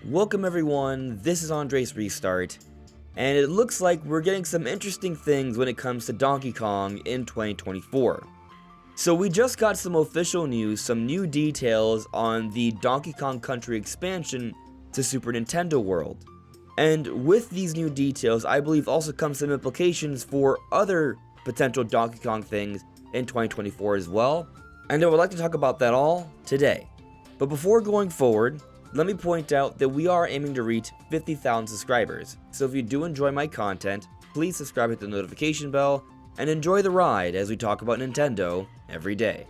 Welcome everyone, this is Andres Restart, and it looks like we're getting some interesting things when it comes to Donkey Kong in 2024. So we just got some official news, some new details on the Donkey Kong Country expansion to Super Nintendo World. And with these new details, I believe also comes some implications for other potential Donkey Kong things in 2024 as well, and I would like to talk about that all today. But before going forward, let me point out that we are aiming to reach 50,000 subscribers, so if you do enjoy my content, please subscribe, hit the notification bell, and enjoy the ride as we talk about Nintendo every day.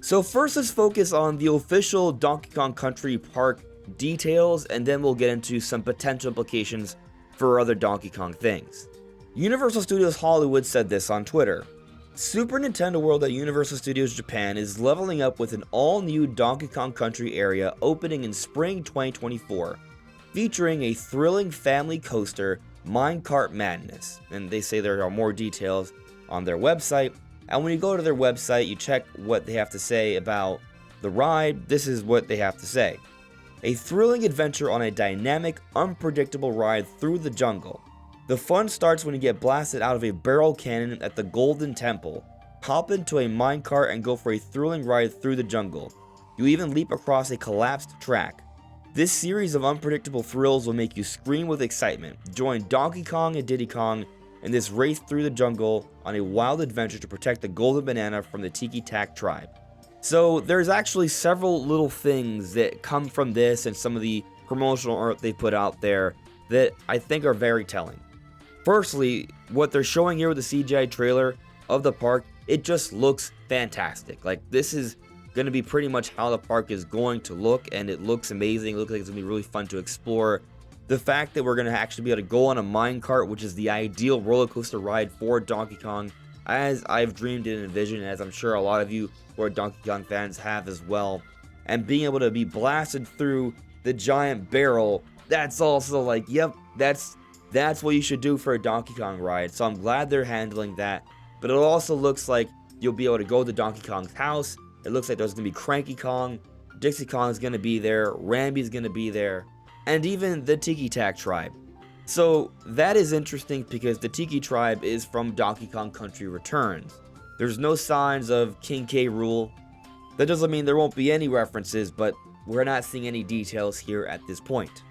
So first, let's focus on the official Donkey Kong Country Park details, and then we'll get into some potential implications for other Donkey Kong things. Universal Studios Hollywood said this on Twitter. Super Nintendo World at Universal Studios Japan is leveling up with an all-new Donkey Kong Country area opening in spring 2024, featuring a thrilling family coaster, Minecart Madness. And they say there are more details on their website, and when you go to their website, you check what they have to say about the ride. This is what they have to say. A thrilling adventure on a dynamic, unpredictable ride through the jungle. The fun starts when you get blasted out of a barrel cannon at the Golden Temple. Hop into a minecart and go for a thrilling ride through the jungle. You even leap across a collapsed track. This series of unpredictable thrills will make you scream with excitement. Join Donkey Kong and Diddy Kong in this race through the jungle on a wild adventure to protect the Golden Banana from the Tiki Tak tribe. So there's actually several little things that come from this and some of the promotional art they put out there that I think are very telling. Firstly, what they're showing here with the CGI trailer of the park, it just looks fantastic. Like, this is going to be pretty much how the park is going to look, and it looks amazing. It looks like it's going to be really fun to explore. The fact that we're going to actually be able to go on a minecart, which is the ideal roller coaster ride for Donkey Kong, as I've dreamed and envisioned, as I'm sure a lot of you who are Donkey Kong fans have as well. And being able to be blasted through the giant barrel, that's also like, yep, that's what you should do for a Donkey Kong ride. So I'm glad they're handling that. But it also looks like you'll be able to go to Donkey Kong's house. It looks like there's going to be Cranky Kong, Dixie Kong's going to be there, Rambi's going to be there, and even the Tiki Tak tribe. So that is interesting because the Tiki tribe is from Donkey Kong Country Returns. There's no signs of King K. Rool. That doesn't mean there won't be any references, but we're not seeing any details here at this point.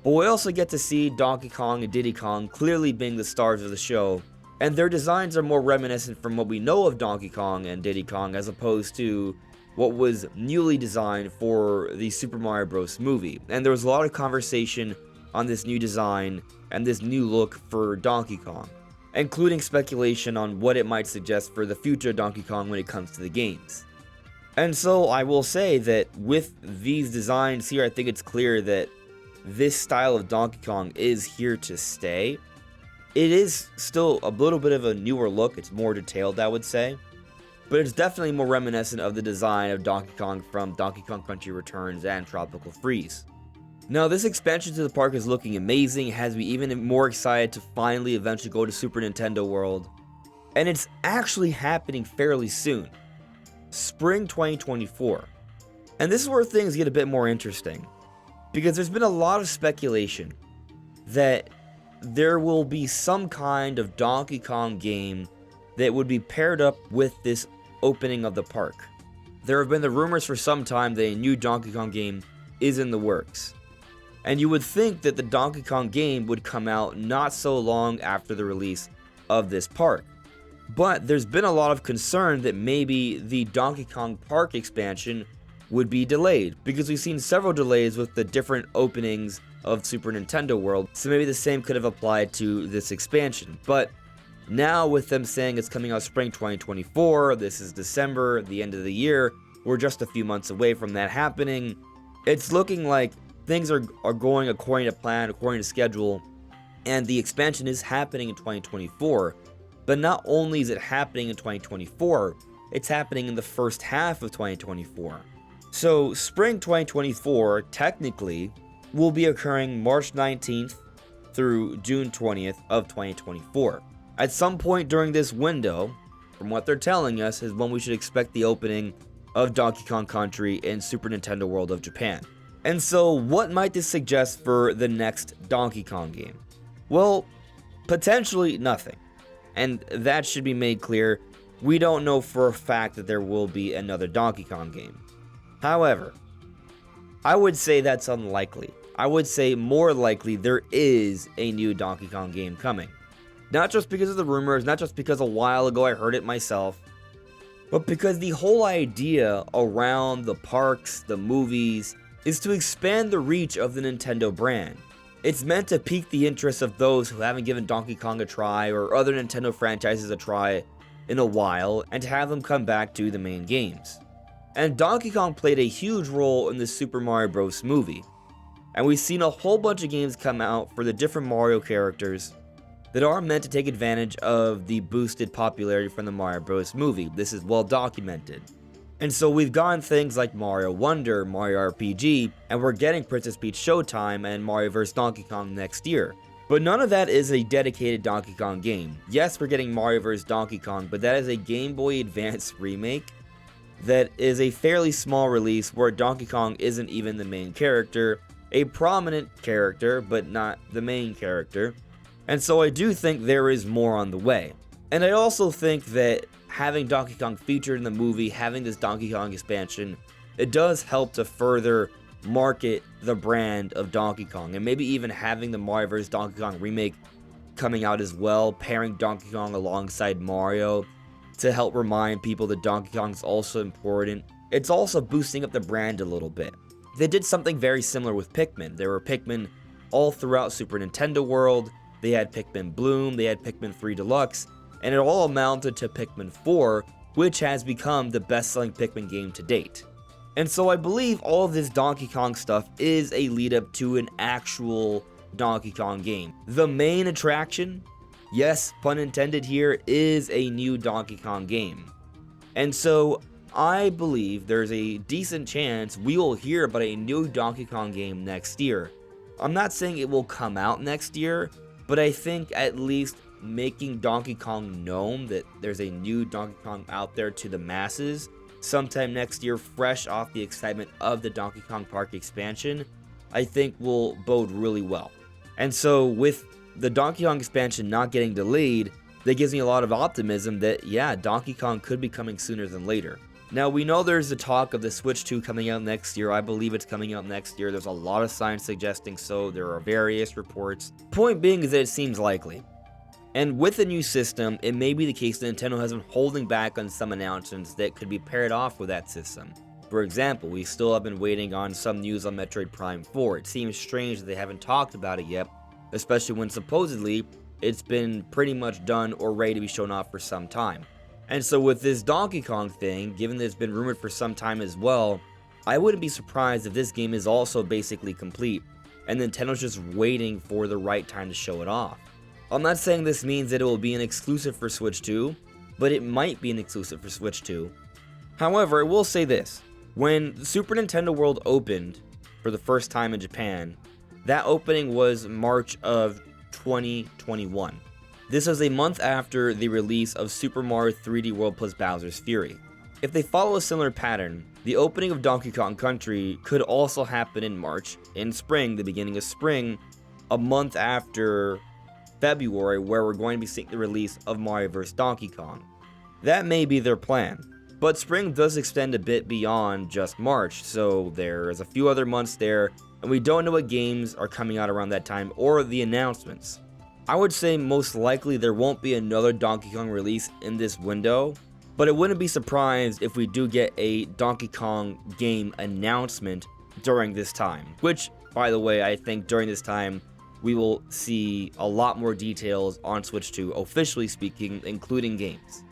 But we also get to see Donkey Kong and Diddy Kong clearly being the stars of the show, and their designs are more reminiscent from what we know of Donkey Kong and Diddy Kong as opposed to what was newly designed for the Super Mario Bros. Movie. And there was a lot of conversation on this new design and this new look for Donkey Kong, including speculation on what it might suggest for the future Donkey Kong when it comes to the games. And so I will say that with these designs here, I think it's clear that this style of Donkey Kong is here to stay. It is still a little bit of a newer look. It's more detailed, I would say. But it's definitely more reminiscent of the design of Donkey Kong from Donkey Kong Country Returns and Tropical Freeze. Now, this expansion to the park is looking amazing. It has me even more excited to finally eventually go to Super Nintendo World. And it's actually happening fairly soon. Spring 2024. And this is where things get a bit more interesting, because there's been a lot of speculation that there will be some kind of Donkey Kong game that would be paired up with this opening of the park. There have been the rumors for some time that a new Donkey Kong game is in the works. And you would think that the Donkey Kong game would come out not so long after the release of this park. But there's been a lot of concern that maybe the Donkey Kong Park expansion would be delayed, because we've seen several delays with the different openings of Super Nintendo World, so maybe the same could have applied to this expansion. But now with them saying it's coming out spring 2024, this is December, the end of the year, we're just a few months away from that happening, it's looking like things are going according to plan, according to schedule, and the expansion is happening in 2024. But not only is it happening in 2024, it's happening in the first half of 2024. So spring 2024 technically will be occurring March 19th through June 20th of 2024. At some point during this window, from what they're telling us, is when we should expect the opening of Donkey Kong Country in Super Nintendo World of Japan. And so, what might this suggest for the next Donkey Kong game? Well, potentially nothing. And that should be made clear. We don't know for a fact that there will be another Donkey Kong game. However, I would say that's unlikely. I would say more likely there is a new Donkey Kong game coming. Not just because of the rumors, not just because a while ago I heard it myself, but because the whole idea around the parks, the movies, is to expand the reach of the Nintendo brand. It's meant to pique the interest of those who haven't given Donkey Kong a try or other Nintendo franchises a try in a while, and to have them come back to the main games. And Donkey Kong played a huge role in the Super Mario Bros. Movie. And we've seen a whole bunch of games come out for the different Mario characters that are meant to take advantage of the boosted popularity from the Mario Bros. Movie. This is well documented. And so we've gotten things like Mario Wonder, Mario RPG, and we're getting Princess Peach Showtime and Mario vs. Donkey Kong next year. But none of that is a dedicated Donkey Kong game. Yes, we're getting Mario vs. Donkey Kong, but that is a Game Boy Advance remake that is a fairly small release where Donkey Kong isn't even the main character, a prominent character, but not the main character. And so I do think there is more on the way. And I also think that having Donkey Kong featured in the movie, having this Donkey Kong expansion, it does help to further market the brand of Donkey Kong, and maybe even having the Mario vs. Donkey Kong remake coming out as well, pairing Donkey Kong alongside Mario to help remind people that Donkey Kong is also important. It's also boosting up the brand a little bit. They did something very similar with Pikmin. There were Pikmin all throughout Super Nintendo World. They had Pikmin Bloom, they had Pikmin 3 Deluxe, and it all amounted to Pikmin 4, which has become the best-selling Pikmin game to date. And so I believe all of this Donkey Kong stuff is a lead up to an actual Donkey Kong game. The main attraction, yes, pun intended here, is a new Donkey Kong game. And so I believe there's a decent chance we will hear about a new Donkey Kong game next year. I'm not saying it will come out next year, but I think at least making Donkey Kong known that there's a new Donkey Kong out there to the masses sometime next year, fresh off the excitement of the Donkey Kong Park expansion, I think will bode really well. And so with the Donkey Kong expansion not getting delayed, that gives me a lot of optimism that, yeah, Donkey Kong could be coming sooner than later. Now, we know there's the talk of the Switch 2 coming out next year. I believe it's coming out next year. There's a lot of signs suggesting so. There are various reports. Point being is that it seems likely. And with the new system, it may be the case that Nintendo has been holding back on some announcements that could be paired off with that system. For example, we still have been waiting on some news on Metroid Prime 4. It seems strange that they haven't talked about it yet, especially when supposedly it's been pretty much done or ready to be shown off for some time. And so with this Donkey Kong thing, given that it's been rumored for some time as well, I wouldn't be surprised if this game is also basically complete, and Nintendo's just waiting for the right time to show it off. I'm not saying this means that it will be an exclusive for Switch 2, but it might be an exclusive for Switch 2. However, I will say this. When Super Nintendo World opened for the first time in Japan, that opening was March of 2021. This was a month after the release of Super Mario 3D World plus Bowser's Fury. If they follow a similar pattern, the opening of Donkey Kong Country could also happen in March, in spring, the beginning of spring, a month after February, where we're going to be seeing the release of Mario vs. Donkey Kong. That may be their plan, but spring does extend a bit beyond just March, so there's a few other months there, and we don't know what games are coming out around that time or the announcements. I would say most likely there won't be another Donkey Kong release in this window, but I wouldn't be surprised if we do get a Donkey Kong game announcement during this time, which, by the way, I think during this time we will see a lot more details on Switch 2, officially speaking, including games.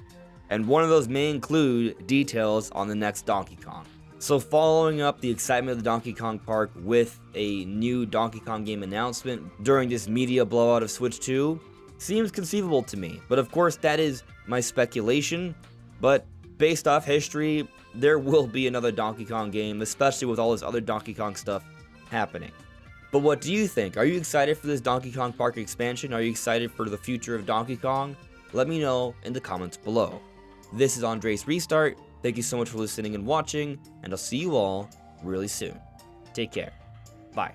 And one of those may include details on the next Donkey Kong. So following up the excitement of the Donkey Kong Park with a new Donkey Kong game announcement during this media blowout of Switch 2 seems conceivable to me. But of course that is my speculation, but based off history, there will be another Donkey Kong game, especially with all this other Donkey Kong stuff happening. But what do you think? Are you excited for this Donkey Kong Park expansion? Are you excited for the future of Donkey Kong? Let me know in the comments below. This is Andres Restart. Thank you so much for listening and watching, and I'll see you all really soon. Take care. Bye.